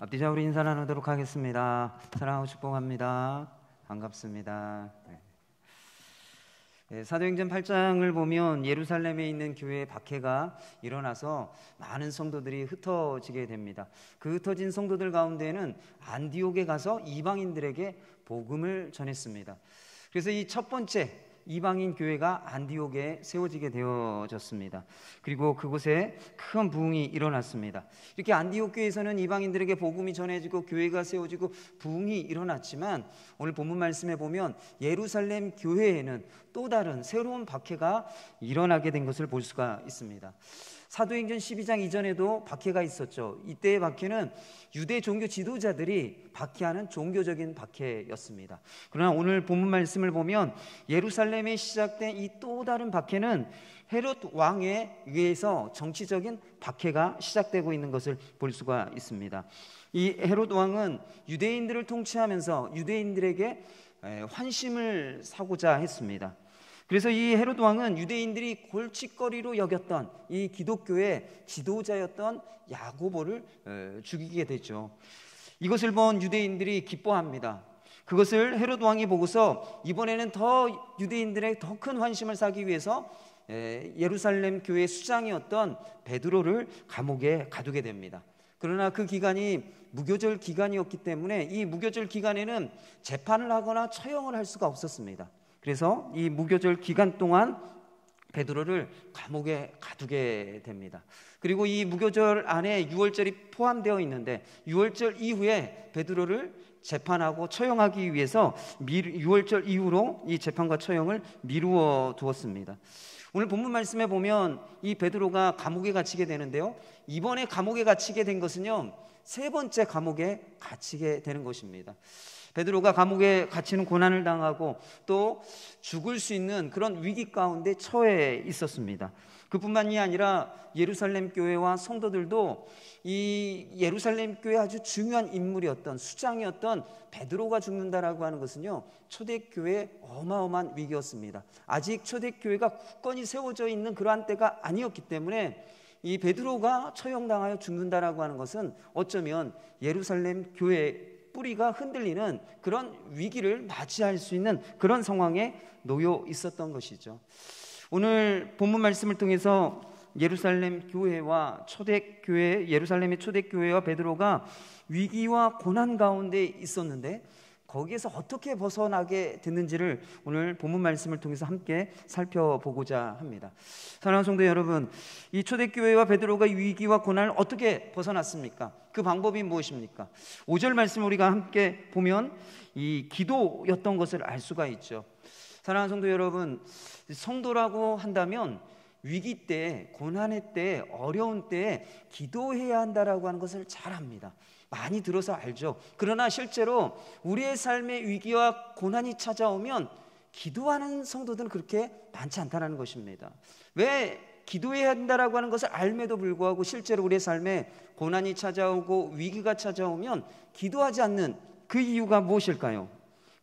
앞뒤 우리 인사 나누도록 하겠습니다. 사랑하고 축복합니다. 반갑습니다. 사도행전 8장을 보면 예루살렘에 있는 교회에 박해가 일어나서 많은 성도들이 흩어지게 됩니다. 그 흩어진 성도들 가운데는 안디옥에 가서 이방인들에게 복음을 전했습니다. 그래서 이 첫 번째 이방인 교회가 안디옥에 세워지게 되어졌습니다. 그리고 그곳에 큰 부흥이 일어났습니다. 이렇게 안디옥 교회에서는 이방인들에게 복음이 전해지고 교회가 세워지고 부흥이 일어났지만, 오늘 본문 말씀에 보면 예루살렘 교회에는 또 다른 새로운 박해가 일어나게 된 것을 볼 수가 있습니다. 사도행전 12장 이전에도 박해가 있었죠. 이때의 박해는 유대 종교 지도자들이 박해하는 종교적인 박해였습니다. 그러나 오늘 본문 말씀을 보면 예루살렘에 시작된 이 또 다른 박해는 헤롯 왕에 의해서 정치적인 박해가 시작되고 있는 것을 볼 수가 있습니다. 이 헤롯 왕은 유대인들을 통치하면서 유대인들에게 환심을 사고자 했습니다. 그래서 이 헤롯 왕은 유대인들이 골칫거리로 여겼던 이 기독교의 지도자였던 야고보를 죽이게 되죠. 이것을 본 유대인들이 기뻐합니다. 그것을 헤롯 왕이 보고서 이번에는 더 유대인들의 더 큰 환심을 사기 위해서 예루살렘 교회 수장이었던 베드로를 감옥에 가두게 됩니다. 그러나 그 기간이 무교절 기간이었기 때문에 이 무교절 기간에는 재판을 하거나 처형을 할 수가 없었습니다. 그래서 이 무교절 기간 동안 베드로를 감옥에 가두게 됩니다. 그리고 이 무교절 안에 유월절이 포함되어 있는데 유월절 이후에 베드로를 재판하고 처형하기 위해서 유월절 이후로 이 재판과 처형을 미루어 두었습니다. 오늘 본문 말씀에 보면 이 베드로가 감옥에 갇히게 되는데요, 이번에 감옥에 갇히게 된 것은요, 세 번째 감옥에 갇히게 되는 것입니다. 베드로가 감옥에 갇히는 고난을 당하고 또 죽을 수 있는 그런 위기 가운데 처해 있었습니다. 그뿐만이 아니라 예루살렘 교회와 성도들도 이 예루살렘 교회 아주 중요한 인물이었던 수장이었던 베드로가 죽는다라고 하는 것은요, 초대교회의 어마어마한 위기였습니다. 아직 초대교회가 굳건히 세워져 있는 그러한 때가 아니었기 때문에 이 베드로가 처형당하여 죽는다라고 하는 것은 어쩌면 예루살렘 교회 뿌리가 흔들리는 그런 위기를 맞이할 수 있는 그런 상황에 놓여 있었던 것이죠. 오늘 본문 말씀을 통해서 예루살렘 교회와 초대교회, 예루살렘의 초대교회와 베드로가 위기와 고난 가운데 있었는데 거기에서 어떻게 벗어나게 됐는지를 오늘 본문 말씀을 통해서 함께 살펴보고자 합니다. 사랑하는 성도 여러분, 이 초대교회와 베드로가 위기와 고난을 어떻게 벗어났습니까? 그 방법이 무엇입니까? 5절 말씀을 우리가 함께 보면 이 기도였던 것을 알 수가 있죠. 사랑하는 성도 여러분, 성도라고 한다면 위기 때, 고난의 때, 어려운 때에 기도해야 한다라고 하는 것을 잘 압니다. 많이 들어서 알죠. 그러나 실제로 우리의 삶의 위기와 고난이 찾아오면 기도하는 성도들은 그렇게 많지 않다는 것입니다. 왜 기도해야 한다라고 하는 것을 알매도 불구하고 실제로 우리의 삶에 고난이 찾아오고 위기가 찾아오면 기도하지 않는 그 이유가 무엇일까요?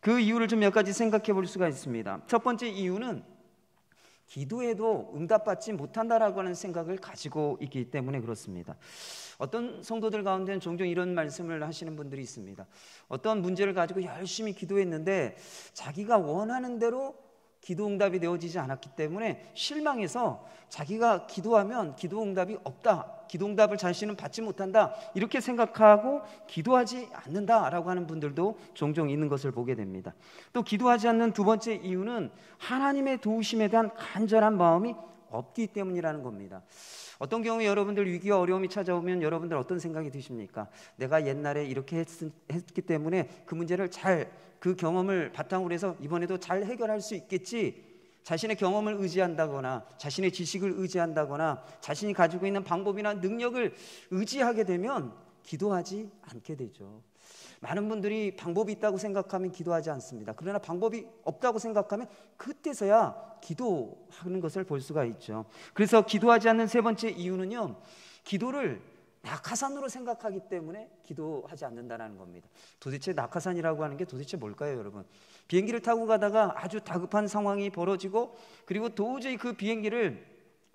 그 이유를 좀 몇 가지 생각해 볼 수가 있습니다. 첫 번째 이유는 기도해도 응답받지 못한다라고 하는 생각을 가지고 있기 때문에 그렇습니다. 어떤 성도들 가운데는 종종 이런 말씀을 하시는 분들이 있습니다. 어떤 문제를 가지고 열심히 기도했는데 자기가 원하는 대로 기도 응답이 되어지지 않았기 때문에 실망해서 자기가 기도하면 기도 응답이 없다, 기도 응답을 자신은 받지 못한다, 이렇게 생각하고 기도하지 않는다라고 하는 분들도 종종 있는 것을 보게 됩니다. 또 기도하지 않는 두 번째 이유는 하나님의 도우심에 대한 간절한 마음이 없기 때문이라는 겁니다. 어떤 경우에 여러분들 위기와 어려움이 찾아오면 여러분들 어떤 생각이 드십니까? 내가 옛날에 이렇게 했기 때문에 그 문제를 그 경험을 바탕으로 해서 이번에도 잘 해결할 수 있겠지, 자신의 경험을 의지한다거나 자신의 지식을 의지한다거나 자신이 가지고 있는 방법이나 능력을 의지하게 되면 기도하지 않게 되죠. 많은 분들이 방법이 있다고 생각하면 기도하지 않습니다. 그러나 방법이 없다고 생각하면 그때서야 기도하는 것을 볼 수가 있죠. 그래서 기도하지 않는 세 번째 이유는요, 기도를 낙하산으로 생각하기 때문에 기도하지 않는다는 겁니다. 도대체 낙하산이라고 하는 게 도대체 뭘까요, 여러분? 비행기를 타고 가다가 아주 다급한 상황이 벌어지고 그리고 도저히 그 비행기를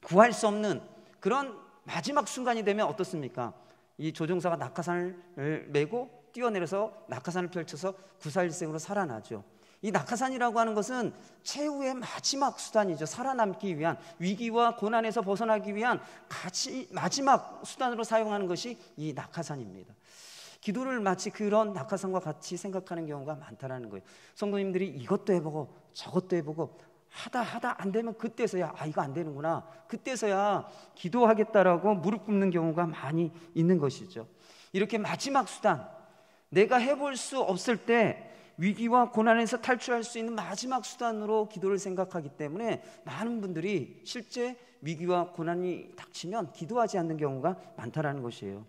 구할 수 없는 그런 마지막 순간이 되면 어떻습니까? 이 조종사가 낙하산을 메고 뛰어내려서 낙하산을 펼쳐서 구사일생으로 살아나죠. 이 낙하산이라고 하는 것은 최후의 마지막 수단이죠. 살아남기 위한, 위기와 고난에서 벗어나기 위한 마지막 수단으로 사용하는 것이 이 낙하산입니다. 기도를 마치 그런 낙하산과 같이 생각하는 경우가 많다라는 거예요. 성도님들이 이것도 해보고 저것도 해보고 하다 안 되면 그때서야 이거 안 되는구나, 그때서야 기도하겠다라고 무릎 꿇는 경우가 많이 있는 것이죠. 이렇게 마지막 수단, 내가 해볼 수 없을 때 위기와 고난에서 탈출할 수 있는 마지막 수단으로 기도를 생각하기 때문에 많은 분들이 실제 위기와 고난이 닥치면 기도하지 않는 경우가 많다라는 것이에요.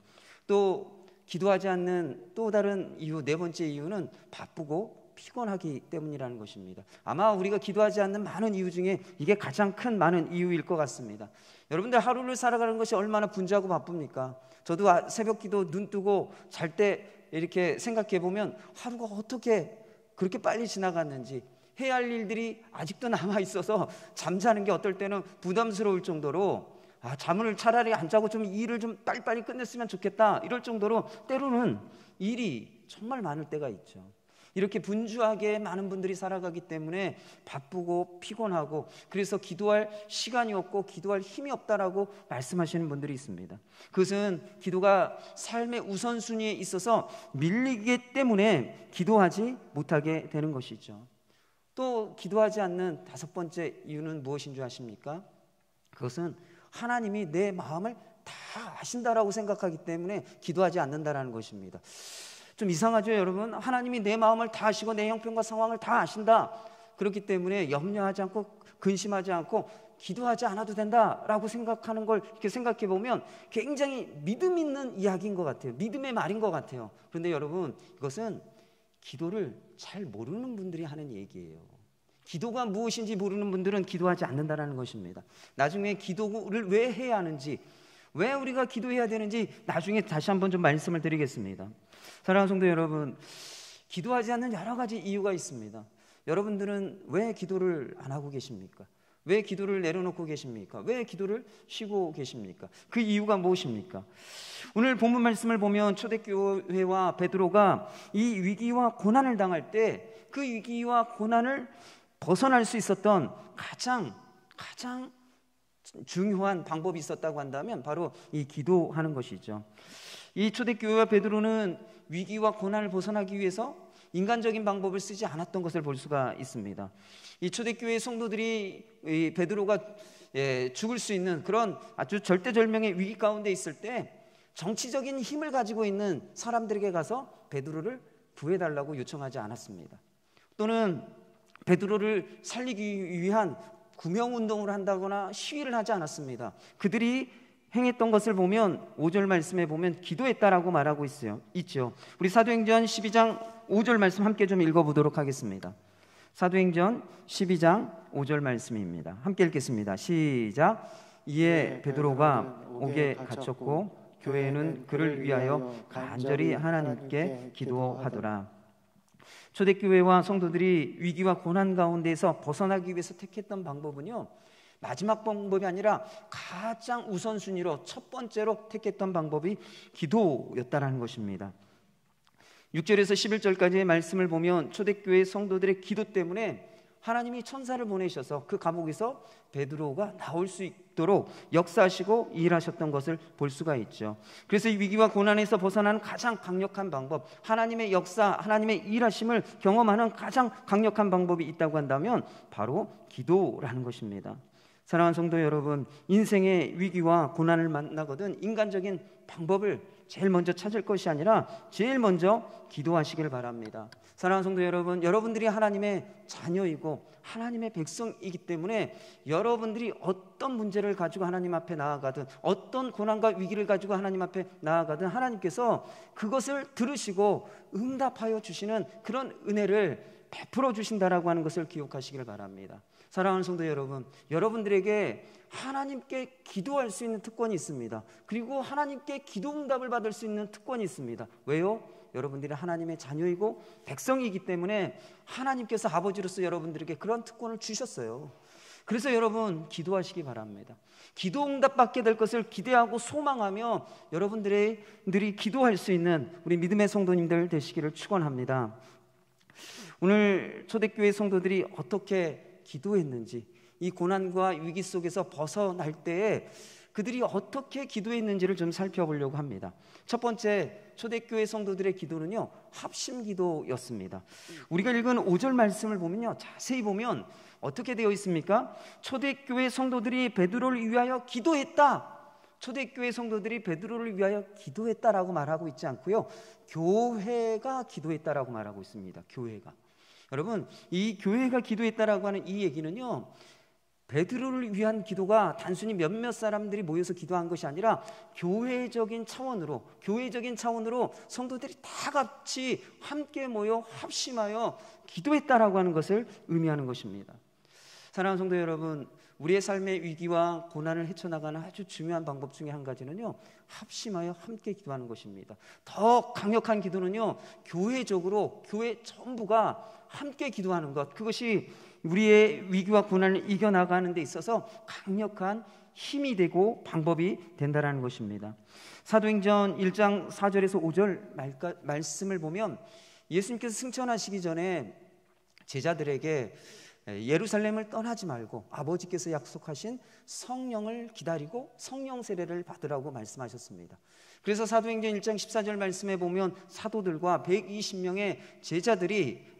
또 기도하지 않는 또 다른 이유, 네 번째 이유는 바쁘고 피곤하기 때문이라는 것입니다. 아마 우리가 기도하지 않는 많은 이유 중에 이게 가장 큰 많은 이유일 것 같습니다. 여러분들 하루를 살아가는 것이 얼마나 분주하고 바쁩니까? 저도 새벽 기도 눈 뜨고 잘 때 이렇게 생각해 보면 하루가 어떻게 그렇게 빨리 지나갔는지, 해야 할 일들이 아직도 남아 있어서 잠자는 게 어떨 때는 부담스러울 정도로 잠을 차라리 안 자고 좀 일을 좀 빨리빨리 끝냈으면 좋겠다 이럴 정도로 때로는 일이 정말 많을 때가 있죠. 이렇게 분주하게 많은 분들이 살아가기 때문에 바쁘고 피곤하고, 그래서 기도할 시간이 없고 기도할 힘이 없다라고 말씀하시는 분들이 있습니다. 그것은 기도가 삶의 우선순위에 있어서 밀리기 때문에 기도하지 못하게 되는 것이죠. 또 기도하지 않는 다섯 번째 이유는 무엇인 줄 아십니까? 그것은 하나님이 내 마음을 다 아신다라고 생각하기 때문에 기도하지 않는다라는 것입니다. 좀 이상하죠, 여러분? 하나님이 내 마음을 다 아시고 내 형편과 상황을 다 아신다. 그렇기 때문에 염려하지 않고 근심하지 않고 기도하지 않아도 된다라고 생각하는 걸 이렇게 생각해 보면 굉장히 믿음 있는 이야기인 것 같아요. 믿음의 말인 것 같아요. 그런데 여러분, 이것은 기도를 잘 모르는 분들이 하는 얘기예요. 기도가 무엇인지 모르는 분들은 기도하지 않는다라는 것입니다. 나중에 기도를 왜 해야 하는지, 왜 우리가 기도해야 되는지 나중에 다시 한번 좀 말씀을 드리겠습니다. 사랑하는 성도 여러분, 기도하지 않는 여러 가지 이유가 있습니다. 여러분들은 왜 기도를 안 하고 계십니까? 왜 기도를 내려놓고 계십니까? 왜 기도를 쉬고 계십니까? 그 이유가 무엇입니까? 오늘 본문 말씀을 보면 초대교회와 베드로가 이 위기와 고난을 당할 때 그 위기와 고난을 벗어날 수 있었던 가장 중요한 방법이 있었다고 한다면 바로 이 기도하는 것이죠. 이 초대교회와 베드로는 위기와 고난을 벗어나기 위해서 인간적인 방법을 쓰지 않았던 것을 볼 수가 있습니다. 이 초대교회 성도들이 이 베드로가 죽을 수 있는 그런 아주 절대절명의 위기 가운데 있을 때 정치적인 힘을 가지고 있는 사람들에게 가서 베드로를 구해달라고 요청하지 않았습니다. 또는 베드로를 살리기 위한 구명운동을 한다거나 시위를 하지 않았습니다. 그들이 행했던 것을 보면 5절 말씀에 보면 기도했다라고 말하고 있죠. 우리 사도행전 12장 5절 말씀 함께 좀 읽어보도록 하겠습니다. 사도행전 12장 5절 말씀입니다. 함께 읽겠습니다. 시작. 이에 베드로가 옥에 갇혔고 교회는 그를 위하여 간절히 하나님께 기도하더라. 초대교회와 성도들이 위기와 고난 가운데에서 벗어나기 위해서 택했던 방법은요, 마지막 방법이 아니라 가장 우선순위로 첫 번째로 택했던 방법이 기도였다라는 것입니다. 6절에서 11절까지의 말씀을 보면 초대교회 성도들의 기도 때문에 하나님이 천사를 보내셔서 그 감옥에서 베드로가 나올 수 있도록 역사하시고 일하셨던 것을 볼 수가 있죠. 그래서 이 위기와 고난에서 벗어나는 가장 강력한 방법, 하나님의 역사, 하나님의 일하심을 경험하는 가장 강력한 방법이 있다고 한다면 바로 기도라는 것입니다. 사랑하는 성도 여러분, 인생의 위기와 고난을 만나거든 인간적인 방법을 제일 먼저 찾을 것이 아니라 제일 먼저 기도하시길 바랍니다. 사랑하는 성도 여러분, 여러분들이 하나님의 자녀이고 하나님의 백성이기 때문에 여러분들이 어떤 문제를 가지고 하나님 앞에 나아가든 어떤 고난과 위기를 가지고 하나님 앞에 나아가든 하나님께서 그것을 들으시고 응답하여 주시는 그런 은혜를 베풀어 주신다라고 하는 것을 기억하시길 바랍니다. 사랑하는 성도 여러분, 여러분들에게 하나님께 기도할 수 있는 특권이 있습니다. 그리고 하나님께 기도 응답을 받을 수 있는 특권이 있습니다. 왜요? 여러분들이 하나님의 자녀이고 백성이기 때문에 하나님께서 아버지로서 여러분들에게 그런 특권을 주셨어요. 그래서 여러분 기도하시기 바랍니다. 기도 응답받게 될 것을 기대하고 소망하며 여러분들이 기도할 수 있는 우리 믿음의 성도님들 되시기를 축원합니다. 오늘 초대교회 성도들이 어떻게 기도했는지, 이 고난과 위기 속에서 벗어날 때에 그들이 어떻게 기도했는지를 좀 살펴보려고 합니다. 첫 번째, 초대교회 성도들의 기도는요, 합심 기도였습니다. 우리가 읽은 5절 말씀을 보면요, 자세히 보면 어떻게 되어 있습니까? 초대교회 성도들이 베드로를 위하여 기도했다. 초대교회 성도들이 베드로를 위하여 기도했다라고 말하고 있지 않고요, 교회가 기도했다라고 말하고 있습니다. 교회가. 여러분, 이 교회가 기도했다라고 하는 이 얘기는요, 베드로를 위한 기도가 단순히 몇몇 사람들이 모여서 기도한 것이 아니라 교회적인 차원으로 성도들이 다 같이 함께 모여 합심하여 기도했다라고 하는 것을 의미하는 것입니다. 사랑하는 성도 여러분, 우리의 삶의 위기와 고난을 헤쳐나가는 아주 중요한 방법 중에 한 가지는요, 합심하여 함께 기도하는 것입니다. 더 강력한 기도는요, 교회적으로 교회 전부가 함께 기도하는 것, 그것이 우리의 위기와 고난을 이겨나가는 데 있어서 강력한 힘이 되고 방법이 된다는 것입니다. 사도행전 1장 4절에서 5절 말씀을 보면 예수님께서 승천하시기 전에 제자들에게 예루살렘을 떠나지 말고 아버지께서 약속하신 성령을 기다리고 성령 세례를 받으라고 말씀하셨습니다. 그래서 사도행전 1장 14절 말씀에 보면 사도들과 120명의 제자들이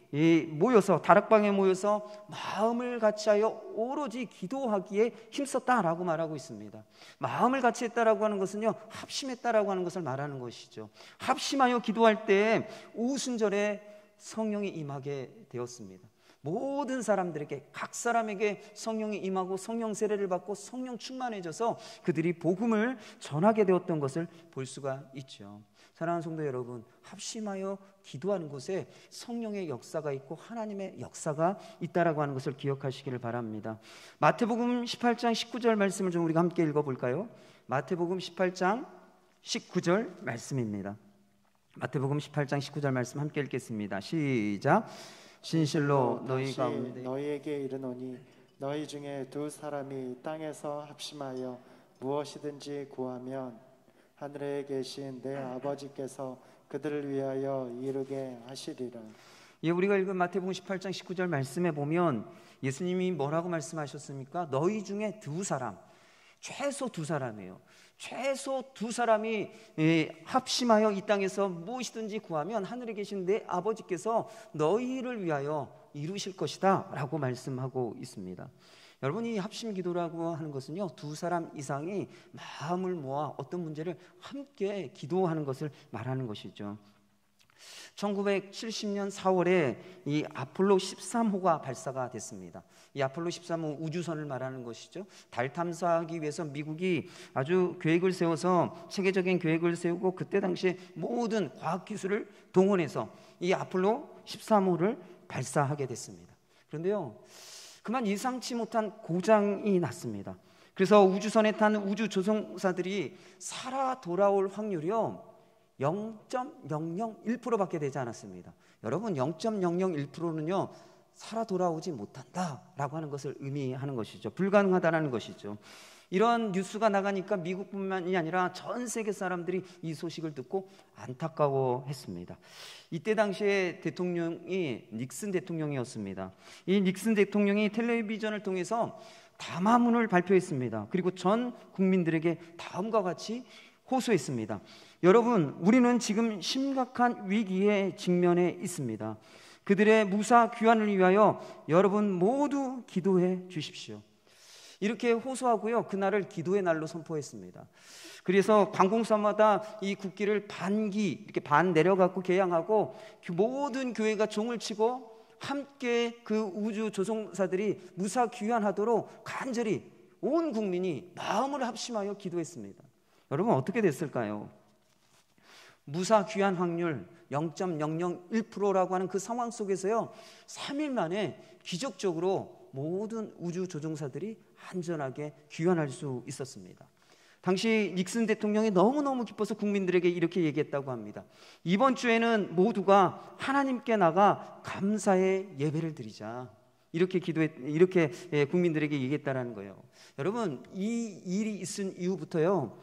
모여서 다락방에 모여서 마음을 같이하여 오로지 기도하기에 힘썼다라고 말하고 있습니다. 마음을 같이 했다라고 하는 것은요, 합심했다라고 하는 것을 말하는 것이죠. 합심하여 기도할 때 오순절에 성령이 임하게 되었습니다. 모든 사람들에게, 각 사람에게 성령이 임하고 성령 세례를 받고 성령 충만해져서 그들이 복음을 전하게 되었던 것을 볼 수가 있죠. 사랑하는 성도 여러분, 합심하여 기도하는 곳에 성령의 역사가 있고 하나님의 역사가 있다라고 하는 것을 기억하시기를 바랍니다. 마태복음 18장 19절 말씀을 좀 우리가 함께 읽어볼까요? 마태복음 18장 19절 말씀입니다. 마태복음 18장 19절 말씀 함께 읽겠습니다. 시작. 진실로 너희 가운데 너희에게 이르노니 너희 중에 두 사람이 땅에서 합심하여 무엇이든지 구하면 하늘에 계신 내 아버지께서 그들을 위하여 이루게 하시리라. 예, 우리가 읽은 마태복음 18장 19절 말씀에 보면 예수님이 뭐라고 말씀하셨습니까? 너희 중에 두 사람, 최소 두 사람이에요. 최소 두 사람이 합심하여 이 땅에서 무엇이든지 구하면 하늘에 계신 내 아버지께서 너희를 위하여 이루실 것이다 라고 말씀하고 있습니다. 여러분, 이 합심 기도라고 하는 것은요, 두 사람 이상이 마음을 모아 어떤 문제를 함께 기도하는 것을 말하는 것이죠. 1970년 4월에 이 아폴로 13호가 발사가 됐습니다. 이 아폴로 13호 우주선을 말하는 것이죠. 달 탐사하기 위해서 미국이 아주 계획을 세워서 체계적인 계획을 세우고 그때 당시에 모든 과학기술을 동원해서 이 아폴로 13호를 발사하게 됐습니다. 그런데요, 그만 예상치 못한 고장이 났습니다. 그래서 우주선에 탄 우주 조종사들이 살아 돌아올 확률이요 0.001%밖에 되지 않았습니다. 여러분, 0.001%는요 살아 돌아오지 못한다라고 하는 것을 의미하는 것이죠. 불가능하다라는 것이죠. 이런 뉴스가 나가니까 미국뿐만이 아니라 전 세계 사람들이 이 소식을 듣고 안타까워했습니다. 이때 당시에 대통령이 닉슨 대통령이었습니다. 이 닉슨 대통령이 텔레비전을 통해서 담화문을 발표했습니다. 그리고 전 국민들에게 다음과 같이 호소했습니다. 여러분, 우리는 지금 심각한 위기에 직면해 있습니다. 그들의 무사 귀환을 위하여 여러분 모두 기도해 주십시오. 이렇게 호소하고요, 그날을 기도의 날로 선포했습니다. 그래서 관공서마다 이 국기를 이렇게 반 내려갖고 개양하고 모든 교회가 종을 치고 함께 그 우주 조종사들이 무사 귀환하도록 간절히 온 국민이 마음을 합심하여 기도했습니다. 여러분, 어떻게 됐을까요? 무사 귀환 확률 0.001%라고 하는 그 상황 속에서요, 3일 만에 기적적으로 모든 우주 조종사들이 안전하게 귀환할 수 있었습니다. 당시 닉슨 대통령이 너무너무 기뻐서 국민들에게 이렇게 얘기했다고 합니다. 이번 주에는 모두가 하나님께 나가 감사의 예배를 드리자. 이렇게 국민들에게 얘기했다라는 거예요. 여러분, 이 일이 있은 이후부터요,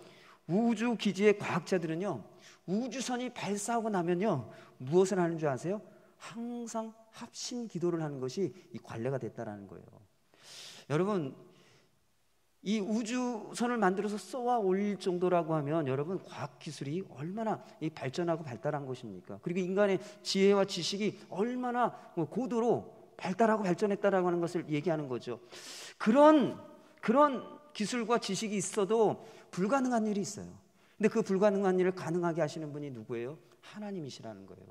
우주 기지의 과학자들은요, 우주선이 발사하고 나면요, 무엇을 하는 줄 아세요? 항상 합심 기도를 하는 것이 이 관례가 됐다라는 거예요. 여러분, 이 우주선을 만들어서 쏘아 올릴 정도라고 하면 여러분, 과학 기술이 얼마나 발전하고 발달한 것입니까? 그리고 인간의 지혜와 지식이 얼마나 고도로 발달하고 발전했다라고 하는 것을 얘기하는 거죠. 그런 기술과 지식이 있어도 불가능한 일이 있어요. 근데 그 불가능한 일을 가능하게 하시는 분이 누구예요? 하나님이시라는 거예요.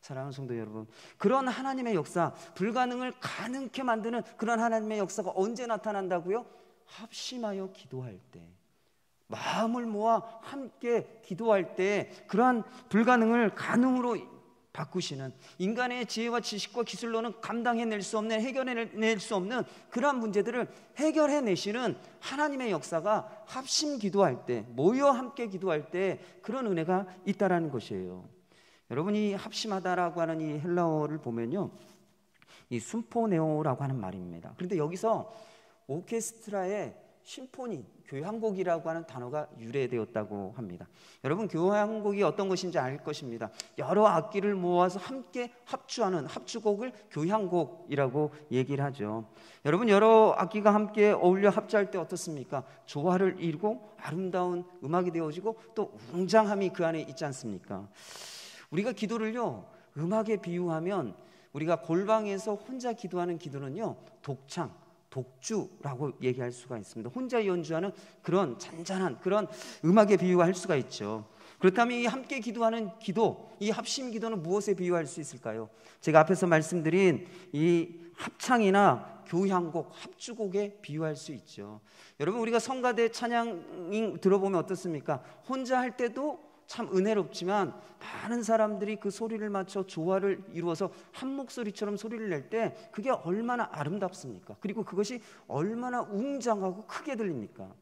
사랑하는 성도 여러분, 그런 하나님의 역사, 불가능을 가능케 만드는 그런 하나님의 역사가 언제 나타난다고요? 합심하여 기도할 때, 마음을 모아 함께 기도할 때 그러한 불가능을 가능으로 바꾸시는, 인간의 지혜와 지식과 기술로는 감당해낼 수 없는, 해결해낼 수 없는 그러한 문제들을 해결해내시는 하나님의 역사가 합심 기도할 때, 모여 함께 기도할 때 그런 은혜가 있다라는 것이에요. 여러분이 합심하다라고 하는 이 헬라어를 보면요, 이 순포네오라고 하는 말입니다. 그런데 여기서 오케스트라의 심포니, 교향곡이라고 하는 단어가 유래되었다고 합니다. 여러분, 교향곡이 어떤 것인지 알 것입니다. 여러 악기를 모아서 함께 합주하는 합주곡을 교향곡이라고 얘기를 하죠. 여러분, 여러 악기가 함께 어울려 합주할 때 어떻습니까? 조화를 이루고 아름다운 음악이 되어지고 또 웅장함이 그 안에 있지 않습니까? 우리가 기도를요, 음악에 비유하면 우리가 골방에서 혼자 기도하는 기도는요, 독창, 독주라고 얘기할 수가 있습니다. 혼자 연주하는 그런 잔잔한 그런 음악에 비유할 수가 있죠. 그렇다면 이 함께 기도하는 기도, 이 합심 기도는 무엇에 비유할 수 있을까요? 제가 앞에서 말씀드린 이 합창이나 교향곡, 합주곡에 비유할 수 있죠. 여러분, 우리가 성가대 찬양 들어보면 어떻습니까? 혼자 할 때도 참 은혜롭지만 많은 사람들이 그 소리를 맞춰 조화를 이루어서 한 목소리처럼 소리를 낼 때 그게 얼마나 아름답습니까? 그리고 그것이 얼마나 웅장하고 크게 들립니까?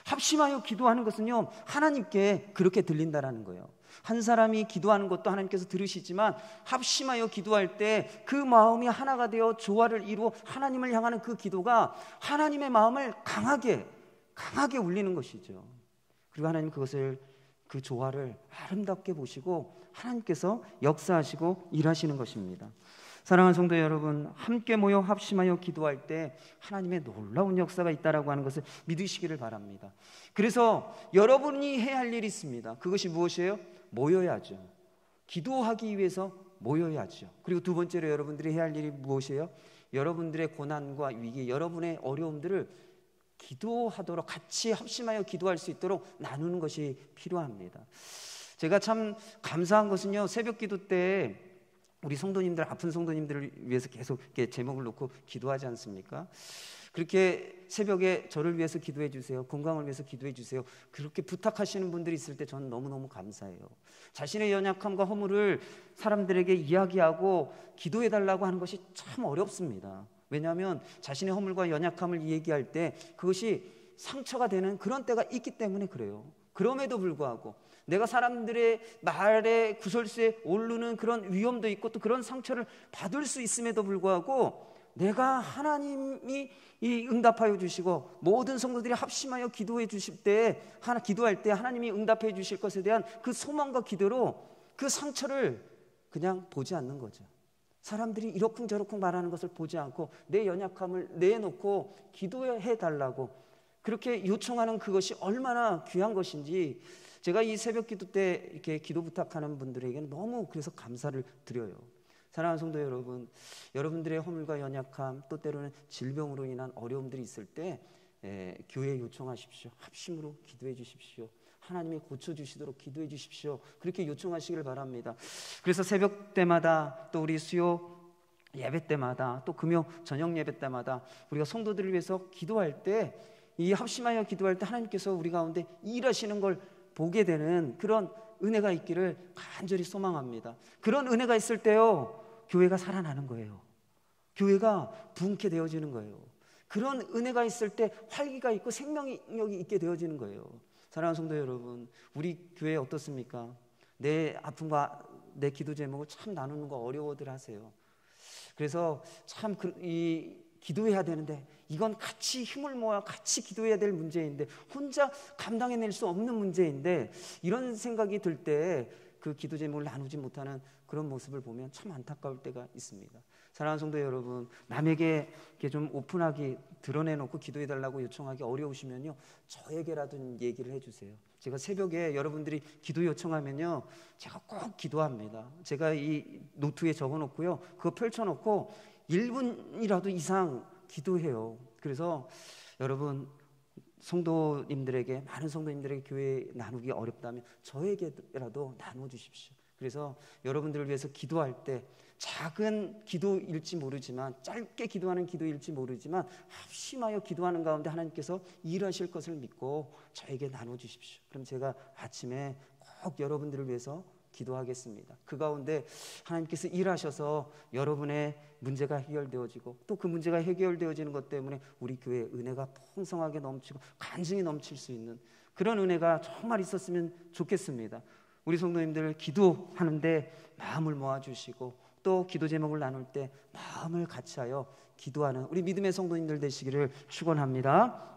합심하여 기도하는 것은요, 하나님께 그렇게 들린다라는 거예요. 한 사람이 기도하는 것도 하나님께서 들으시지만 합심하여 기도할 때 그 마음이 하나가 되어 조화를 이루어 하나님을 향하는 그 기도가 하나님의 마음을 강하게 울리는 것이죠. 그리고 하나님 그 조화를 아름답게 보시고 하나님께서 역사하시고 일하시는 것입니다. 사랑하는 성도 여러분, 함께 모여 합심하여 기도할 때 하나님의 놀라운 역사가 있다라고 하는 것을 믿으시기를 바랍니다. 그래서 여러분이 해야 할 일이 있습니다. 그것이 무엇이에요? 모여야죠. 기도하기 위해서 모여야죠. 그리고 두 번째로 여러분들이 해야 할 일이 무엇이에요? 여러분들의 고난과 위기, 여러분의 어려움들을 기도하도록, 같이 합심하여 기도할 수 있도록 나누는 것이 필요합니다. 제가 참 감사한 것은요, 새벽 기도 때 우리 성도님들, 아픈 성도님들을 위해서 계속 이렇게 제목을 놓고 기도하지 않습니까? 그렇게 새벽에 저를 위해서 기도해 주세요, 건강을 위해서 기도해 주세요, 그렇게 부탁하시는 분들이 있을 때 저는 너무너무 감사해요. 자신의 연약함과 허물을 사람들에게 이야기하고 기도해 달라고 하는 것이 참 어렵습니다. 왜냐하면 자신의 허물과 연약함을 얘기할 때 그것이 상처가 되는 그런 때가 있기 때문에 그래요. 그럼에도 불구하고 내가 사람들의 말에 구설수에 오르는 그런 위험도 있고 또 그런 상처를 받을 수 있음에도 불구하고 내가 하나님이 응답하여 주시고 모든 성도들이 합심하여 기도해 주실 때, 기도할 때 하나님이 응답해 주실 것에 대한 그 소망과 기대로 그 상처를 그냥 보지 않는 거죠. 사람들이 이러쿵저러쿵 말하는 것을 보지 않고 내 연약함을 내놓고 기도해 달라고 그렇게 요청하는 그것이 얼마나 귀한 것인지 제가 이 새벽 기도 때 이렇게 기도 부탁하는 분들에게는 너무 그래서 감사를 드려요. 사랑하는 성도 여러분, 여러분들의 허물과 연약함 또 때로는 질병으로 인한 어려움들이 있을 때 교회에 요청하십시오. 합심으로 기도해 주십시오. 하나님이 고쳐주시도록 기도해 주십시오. 그렇게 요청하시기를 바랍니다. 그래서 새벽 때마다 또 우리 수요 예배 때마다 또 금요 저녁 예배 때마다 우리가 성도들을 위해서 기도할 때, 이 합심하여 기도할 때 하나님께서 우리 가운데 일하시는 걸 보게 되는 그런 은혜가 있기를 간절히 소망합니다. 그런 은혜가 있을 때요, 교회가 살아나는 거예요. 교회가 부흥케 되어지는 거예요. 그런 은혜가 있을 때 활기가 있고 생명력이 있게 되어지는 거예요. 사랑하는 성도 여러분, 우리 교회 어떻습니까? 내 아픔과 내 기도 제목을 참 나누는 거 어려워들 하세요. 그래서 참 기도해야 되는데 이건 같이 힘을 모아 같이 기도해야 될 문제인데 혼자 감당해낼 수 없는 문제인데 이런 생각이 들 때 그 기도 제목을 나누지 못하는 그런 모습을 보면 참 안타까울 때가 있습니다. 사랑하는 성도 여러분, 남에게 이렇게 좀 오픈하게 드러내놓고 기도해달라고 요청하기 어려우시면요, 저에게라도 얘기를 해주세요. 제가 새벽에 여러분들이 기도 요청하면요, 제가 꼭 기도합니다. 제가 이 노트에 적어놓고요, 그거 펼쳐놓고 1분이라도 이상 기도해요. 그래서 여러분, 성도님들에게, 많은 성도님들에게 교회 나누기 어렵다면 저에게라도 나눠주십시오. 그래서 여러분들을 위해서 기도할 때 작은 기도일지 모르지만, 짧게 기도하는 기도일지 모르지만 합심하여 기도하는 가운데 하나님께서 일하실 것을 믿고 저에게 나눠주십시오. 그럼 제가 아침에 꼭 여러분들을 위해서 기도하겠습니다. 그 가운데 하나님께서 일하셔서 여러분의 문제가 해결되어지고 또 그 문제가 해결되어지는 것 때문에 우리 교회에 은혜가 풍성하게 넘치고 간증이 넘칠 수 있는 그런 은혜가 정말 있었으면 좋겠습니다. 우리 성도님들 기도하는데 마음을 모아주시고 또 기도 제목을 나눌 때 마음을 같이하여 기도하는 우리 믿음의 성도님들 되시기를 축원합니다.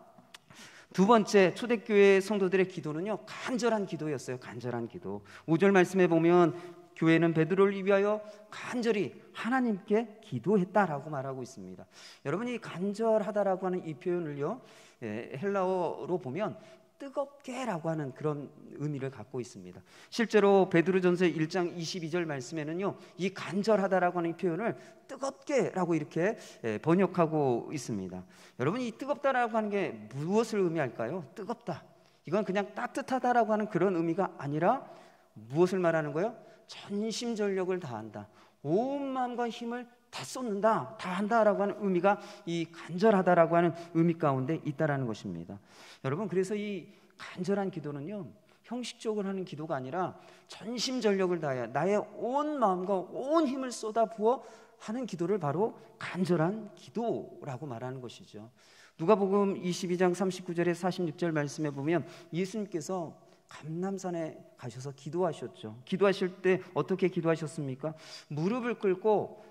두 번째, 초대교회 성도들의 기도는요, 간절한 기도였어요. 간절한 기도. 5절 말씀에 보면 교회는 베드로를 위하여 간절히 하나님께 기도했다라고 말하고 있습니다. 여러분이 간절하다라고 하는 이 표현을요, 헬라어로 보면 뜨겁게라고 하는 그런 의미를 갖고 있습니다. 실제로 베드로전서 1장 22절 말씀에는요, 이 간절하다라고 하는 이 표현을 뜨겁게라고 이렇게 번역하고 있습니다. 여러분, 이 뜨겁다라고 하는 게 무엇을 의미할까요? 뜨겁다, 이건 그냥 따뜻하다라고 하는 그런 의미가 아니라 무엇을 말하는 거예요? 전심전력을 다한다, 온 마음과 힘을 다 쏟는다, 다 한다라고 하는 의미가 이 간절하다라고 하는 의미 가운데 있다라는 것입니다. 여러분, 그래서 이 간절한 기도는요, 형식적으로 하는 기도가 아니라 전심전력을 다해 나의 온 마음과 온 힘을 쏟아 부어 하는 기도를 바로 간절한 기도라고 말하는 것이죠. 누가복음 22장 39절에 46절 말씀에 보면 예수님께서 감람산에 가셔서 기도하셨죠. 기도하실 때 어떻게 기도하셨습니까? 무릎을 꿇고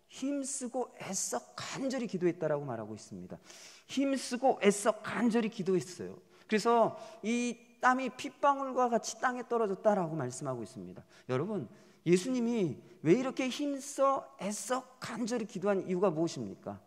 힘쓰고 애써 간절히 기도했다라고 말하고 있습니다. 힘쓰고 애써 간절히 기도했어요. 그래서 이 땀이 핏방울과 같이 땅에 떨어졌다라고 말씀하고 있습니다. 여러분, 예수님이 왜 이렇게 힘써 애써 간절히 기도한 이유가 무엇입니까?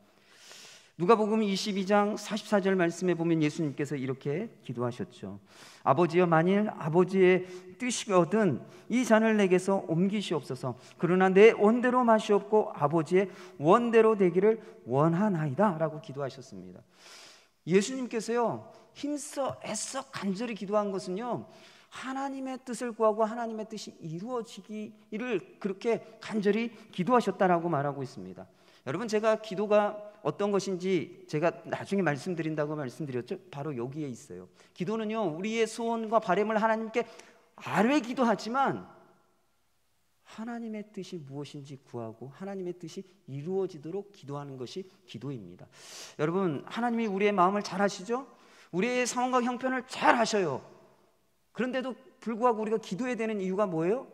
누가복음 22장 44절 말씀에 보면 예수님께서 이렇게 기도하셨죠. 아버지여, 만일 아버지의 뜻이거든 이 잔을 내게서 옮기시옵소서. 그러나 내 원대로 마시옵고 아버지의 원대로 되기를 원하나이다 라고 기도하셨습니다. 예수님께서요, 힘써 애써 간절히 기도한 것은요, 하나님의 뜻을 구하고 하나님의 뜻이 이루어지기를 그렇게 간절히 기도하셨다라고 말하고 있습니다. 여러분, 제가 기도가 어떤 것인지 제가 나중에 말씀드린다고 말씀드렸죠. 바로 여기에 있어요. 기도는요, 우리의 소원과 바람을 하나님께 아뢰 기도하지만 하나님의 뜻이 무엇인지 구하고 하나님의 뜻이 이루어지도록 기도하는 것이 기도입니다. 여러분, 하나님이 우리의 마음을 잘 아시죠? 우리의 상황과 형편을 잘 아셔요. 그런데도 불구하고 우리가 기도해야 되는 이유가 뭐예요?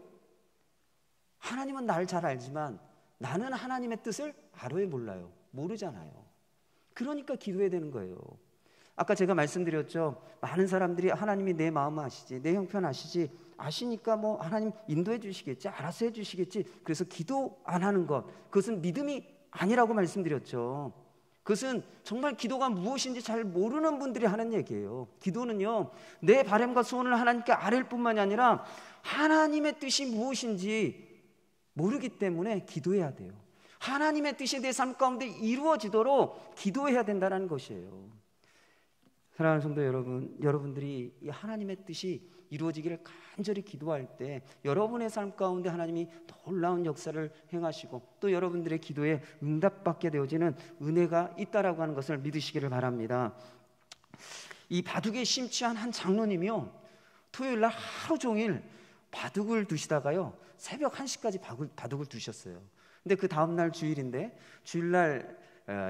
하나님은 나를 잘 알지만 나는 하나님의 뜻을 아뢰 몰라요. 모르잖아요. 그러니까 기도해야 되는 거예요. 아까 제가 말씀드렸죠. 많은 사람들이 하나님이 내 마음 아시지, 내 형편 아시지, 아시니까 뭐 하나님 인도해 주시겠지, 알아서 해 주시겠지. 그래서 기도 안 하는 것, 그것은 믿음이 아니라고 말씀드렸죠. 그것은 정말 기도가 무엇인지 잘 모르는 분들이 하는 얘기예요. 기도는요, 내 바람과 소원을 하나님께 아뢰일 뿐만이 아니라 하나님의 뜻이 무엇인지 모르기 때문에 기도해야 돼요. 하나님의 뜻이 내 삶 가운데 이루어지도록 기도해야 된다는 것이에요. 사랑하는 성도 여러분, 여러분들이 이 하나님의 뜻이 이루어지기를 간절히 기도할 때 여러분의 삶 가운데 하나님이 놀라운 역사를 행하시고 또 여러분들의 기도에 응답받게 되어지는 은혜가 있다라고 하는 것을 믿으시기를 바랍니다. 이 바둑에 심취한 한 장로님이요, 토요일 날 하루 종일 바둑을 두시다가요, 새벽 1시까지 바둑을 두셨어요. 근데 그 다음날 주일인데 주일날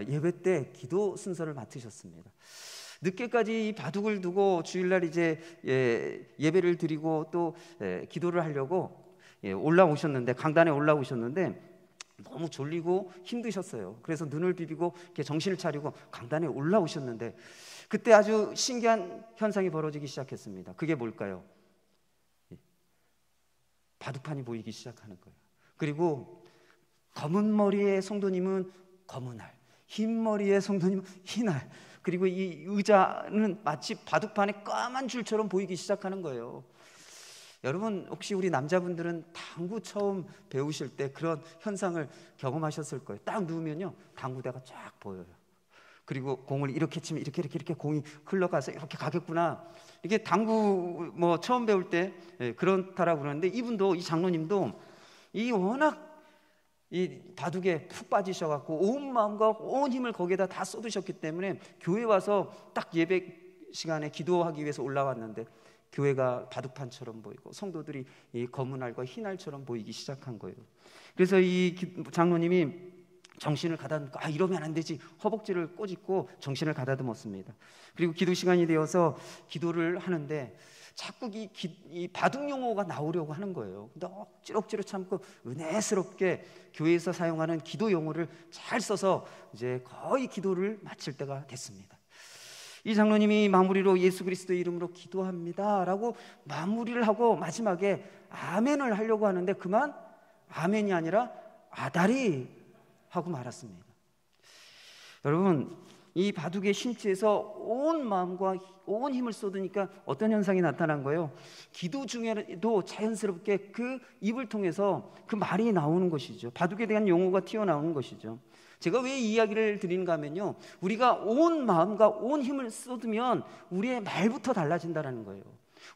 예배 때 기도 순서를 맡으셨습니다. 늦게까지 바둑을 두고 주일날 이제 예배를 드리고 또 기도를 하려고 올라오셨는데, 강단에 올라오셨는데 너무 졸리고 힘드셨어요. 그래서 눈을 비비고 이렇게 정신을 차리고 강단에 올라오셨는데 그때 아주 신기한 현상이 벌어지기 시작했습니다. 그게 뭘까요? 바둑판이 보이기 시작하는 거예요. 그리고 검은 머리의 성도님은 검은 알, 흰 머리의 성도님은 흰 알, 그리고 이 의자는 마치 바둑판에 까만 줄처럼 보이기 시작하는 거예요. 여러분 혹시 우리 남자분들은 당구 처음 배우실 때 그런 현상을 경험하셨을 거예요. 딱 누우면요 당구대가 쫙 보여요. 그리고 공을 이렇게 치면 이렇게 공이 흘러가서 이렇게 가겠구나. 이게 당구 뭐 처음 배울 때 그렇다라고 그러는데 이분도, 이 장로님도 이 워낙 이 바둑에 푹 빠지셔갖고 온 마음과 온 힘을 거기에다 다 쏟으셨기 때문에 교회 와서 딱 예배 시간에 기도하기 위해서 올라왔는데 교회가 바둑판처럼 보이고 성도들이 이 검은 알과 흰 알처럼 보이기 시작한 거예요. 그래서 이 장로님이 정신을 가다듬고 이러면 안 되지, 허벅지를 꼬집고 정신을 가다듬었습니다. 그리고 기도 시간이 되어서 기도를 하는데 자꾸 이 바둑 용어가 나오려고 하는 거예요. 근데 억지로 참고 은혜스럽게 교회에서 사용하는 기도 용어를 잘 써서 이제 거의 기도를 마칠 때가 됐습니다. 이 장로님이 마무리로 예수 그리스도의 이름으로 기도합니다 라고 마무리를 하고 마지막에 아멘을 하려고 하는데 그만 아멘이 아니라 아다리 하고 말았습니다. 여러분 이 바둑의 신체에서 온 마음과 온 힘을 쏟으니까 어떤 현상이 나타난 거예요? 기도 중에도 자연스럽게 그 입을 통해서 그 말이 나오는 것이죠. 바둑에 대한 용어가 튀어나오는 것이죠. 제가 왜 이 이야기를 드리는가 하면요, 우리가 온 마음과 온 힘을 쏟으면 우리의 말부터 달라진다는 거예요.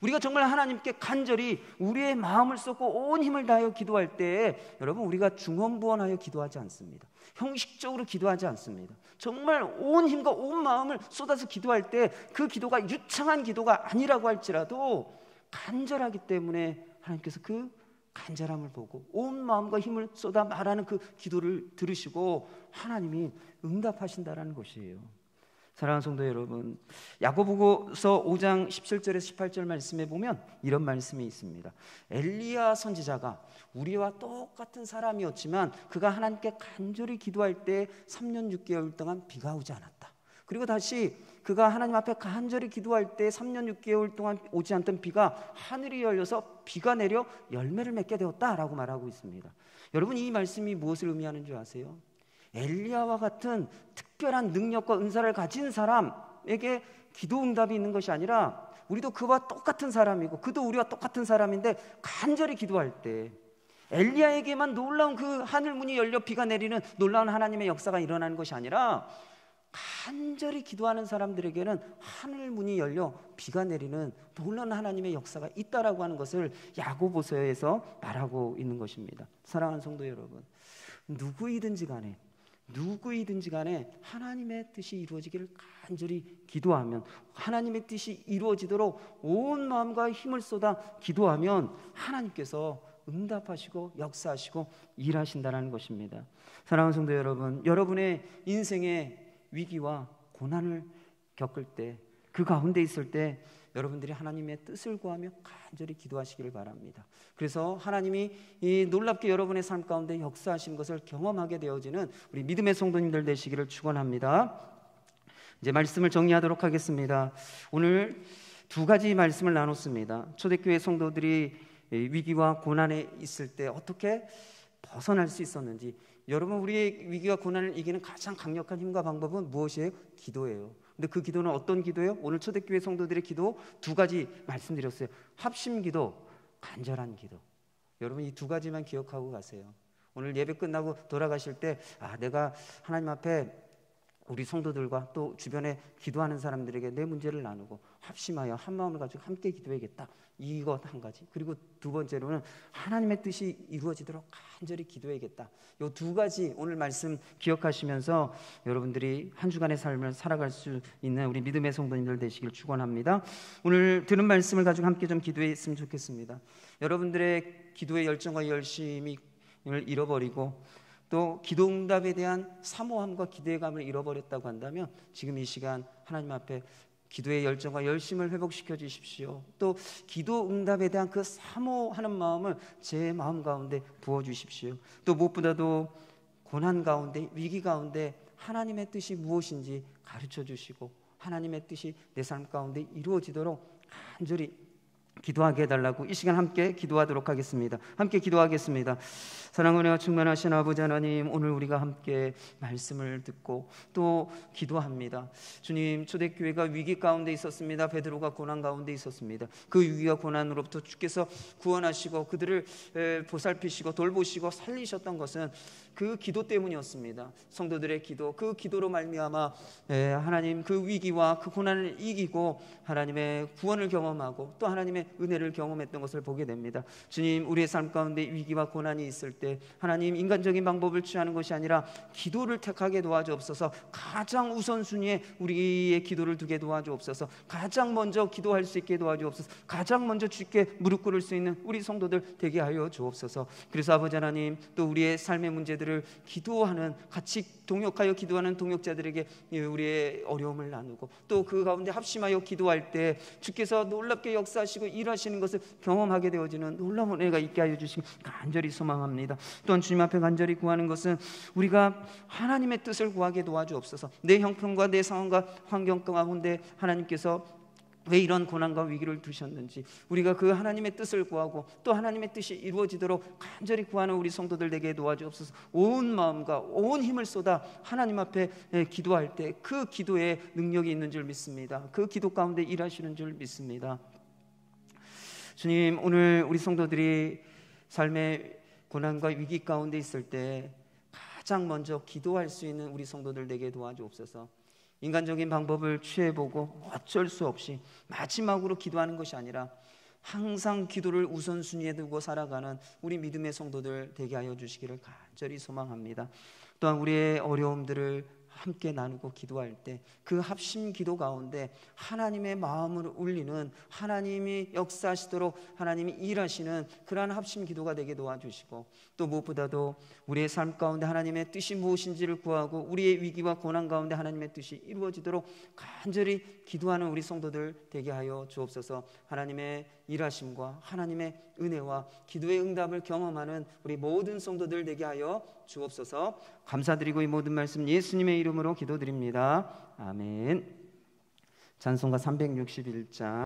우리가 정말 하나님께 간절히 우리의 마음을 쏟고 온 힘을 다하여 기도할 때 여러분 우리가 중언부언하여 기도하지 않습니다. 형식적으로 기도하지 않습니다. 정말 온 힘과 온 마음을 쏟아서 기도할 때 그 기도가 유창한 기도가 아니라고 할지라도 간절하기 때문에 하나님께서 그 간절함을 보고 온 마음과 힘을 쏟아 말하는 그 기도를 들으시고 하나님이 응답하신다라는 것이에요. 사랑하는 성도 여러분, 야고보서 5장 17절에서 18절 말씀에 보면 이런 말씀이 있습니다. 엘리야 선지자가 우리와 똑같은 사람이었지만 그가 하나님께 간절히 기도할 때 3년 6개월 동안 비가 오지 않았다. 그리고 다시 그가 하나님 앞에 간절히 기도할 때 3년 6개월 동안 오지 않던 비가 하늘이 열려서 비가 내려 열매를 맺게 되었다라고 말하고 있습니다. 여러분 이 말씀이 무엇을 의미하는 줄 아세요? 엘리야와 같은 특별한 능력과 은사를 가진 사람에게 기도 응답이 있는 것이 아니라 우리도 그와 똑같은 사람이고 그도 우리와 똑같은 사람인데 간절히 기도할 때 엘리야에게만 놀라운 그 하늘 문이 열려 비가 내리는 놀라운 하나님의 역사가 일어나는 것이 아니라 간절히 기도하는 사람들에게는 하늘 문이 열려 비가 내리는 놀라운 하나님의 역사가 있다라고 하는 것을 야고보서에서 말하고 있는 것입니다. 사랑하는 성도 여러분, 누구이든지 간에 하나님의 뜻이 이루어지기를 간절히 기도하면, 하나님의 뜻이 이루어지도록 온 마음과 힘을 쏟아 기도하면 하나님께서 응답하시고 역사하시고 일하신다는 것입니다. 사랑하는 성도 여러분, 여러분의 인생의 위기와 고난을 겪을 때, 그 가운데 있을 때 여러분들이 하나님의 뜻을 구하며 간절히 기도하시기를 바랍니다. 그래서 하나님이 이 놀랍게 여러분의 삶 가운데 역사하신 것을 경험하게 되어지는 우리 믿음의 성도님들 되시기를 축원합니다. 이제 말씀을 정리하도록 하겠습니다. 오늘 두 가지 말씀을 나눴습니다. 초대교회 성도들이 위기와 고난에 있을 때 어떻게 벗어날 수 있었는지, 여러분 우리의 위기와 고난을 이기는 가장 강력한 힘과 방법은 무엇이에요? 기도예요. 근데 그 기도는 어떤 기도예요? 오늘 초대교회 성도들의 기도 두 가지 말씀드렸어요. 합심기도, 간절한 기도. 여러분 이 두 가지만 기억하고 가세요. 오늘 예배 끝나고 돌아가실 때 내가 하나님 앞에 우리 성도들과 또 주변에 기도하는 사람들에게 내 문제를 나누고 합심하여 한 마음을 가지고 함께 기도해야겠다. 이것 한 가지. 그리고 두 번째로는 하나님의 뜻이 이루어지도록 간절히 기도해야겠다. 이 두 가지 오늘 말씀 기억하시면서 여러분들이 한 주간의 삶을 살아갈 수 있는 우리 믿음의 성도님들 되시길 축원합니다. 오늘 들은 말씀을 가지고 함께 좀 기도했으면 좋겠습니다. 여러분들의 기도의 열정과 열심을 잃어버리고 또 기도 응답에 대한 사모함과 기대감을 잃어버렸다고 한다면 지금 이 시간 하나님 앞에 기도의 열정과 열심을 회복시켜 주십시오. 또 기도 응답에 대한 그 사모하는 마음을 제 마음 가운데 부어 주십시오. 또 무엇보다도 고난 가운데, 위기 가운데 하나님의 뜻이 무엇인지 가르쳐 주시고 하나님의 뜻이 내 삶 가운데 이루어지도록 간절히 기도하게 해달라고 이 시간 함께 기도하도록 하겠습니다. 함께 기도하겠습니다. 사랑과 은혜가 충만하신 아버지 하나님, 오늘 우리가 함께 말씀을 듣고 또 기도합니다. 주님, 초대교회가 위기 가운데 있었습니다. 베드로가 고난 가운데 있었습니다. 그 위기와 고난으로부터 주께서 구원하시고 그들을 보살피시고 돌보시고 살리셨던 것은 그 기도 때문이었습니다. 성도들의 기도, 그 기도로 말미암아 하나님 그 위기와 그 고난을 이기고 하나님의 구원을 경험하고 또 하나님의 은혜를 경험했던 것을 보게 됩니다. 주님, 우리의 삶 가운데 위기와 고난이 있을 때 하나님, 인간적인 방법을 취하는 것이 아니라 기도를 택하게 도와주옵소서. 가장 우선순위에 우리의 기도를 두게 도와주옵소서. 가장 먼저 기도할 수 있게 도와주옵소서. 가장 먼저 주께 무릎 꿇을 수 있는 우리 성도들 되게 하여 주옵소서. 그래서 아버지 하나님, 또 우리의 삶의 문제들을 기도하는, 같이 동역하여 기도하는 동역자들에게 우리의 어려움을 나누고 또 그 가운데 합심하여 기도할 때 주께서 놀랍게 역사하시고 일하시는 것을 경험하게 되어지는 놀라운 은혜가 있게 하여 주시기 간절히 소망합니다. 또한 주님 앞에 간절히 구하는 것은 우리가 하나님의 뜻을 구하게 도와주옵소서. 내 형편과 내 상황과 환경 가운데 하나님께서 왜 이런 고난과 위기를 두셨는지 우리가 그 하나님의 뜻을 구하고 또 하나님의 뜻이 이루어지도록 간절히 구하는 우리 성도들 되게 도와주옵소서. 온 마음과 온 힘을 쏟아 하나님 앞에 기도할 때 그 기도에 능력이 있는 줄 믿습니다. 그 기도 가운데 일하시는 줄 믿습니다. 주님, 오늘 우리 성도들이 삶의 고난과 위기 가운데 있을 때 가장 먼저 기도할 수 있는 우리 성도들 되게 도와주옵소서. 인간적인 방법을 취해보고 어쩔 수 없이 마지막으로 기도하는 것이 아니라 항상 기도를 우선순위에 두고 살아가는 우리 믿음의 성도들 되게 하여 주시기를 간절히 소망합니다. 또한 우리의 어려움들을 함께 나누고 기도할 때 그 합심 기도 가운데 하나님의 마음을 울리는, 하나님이 역사하시도록 하나님이 일하시는 그러한 합심 기도가 되게 도와주시고 또 무엇보다도 우리의 삶 가운데 하나님의 뜻이 무엇인지를 구하고 우리의 위기와 고난 가운데 하나님의 뜻이 이루어지도록 간절히 기도하는 우리 성도들 되게 하여 주옵소서. 하나님의 일하심과 하나님의 은혜와 기도의 응답을 경험하는 우리 모든 성도들 되게 하여 주옵소서. 감사드리고 이 모든 말씀 예수님의 이름으로 기도드립니다. 아멘. 찬송가 361장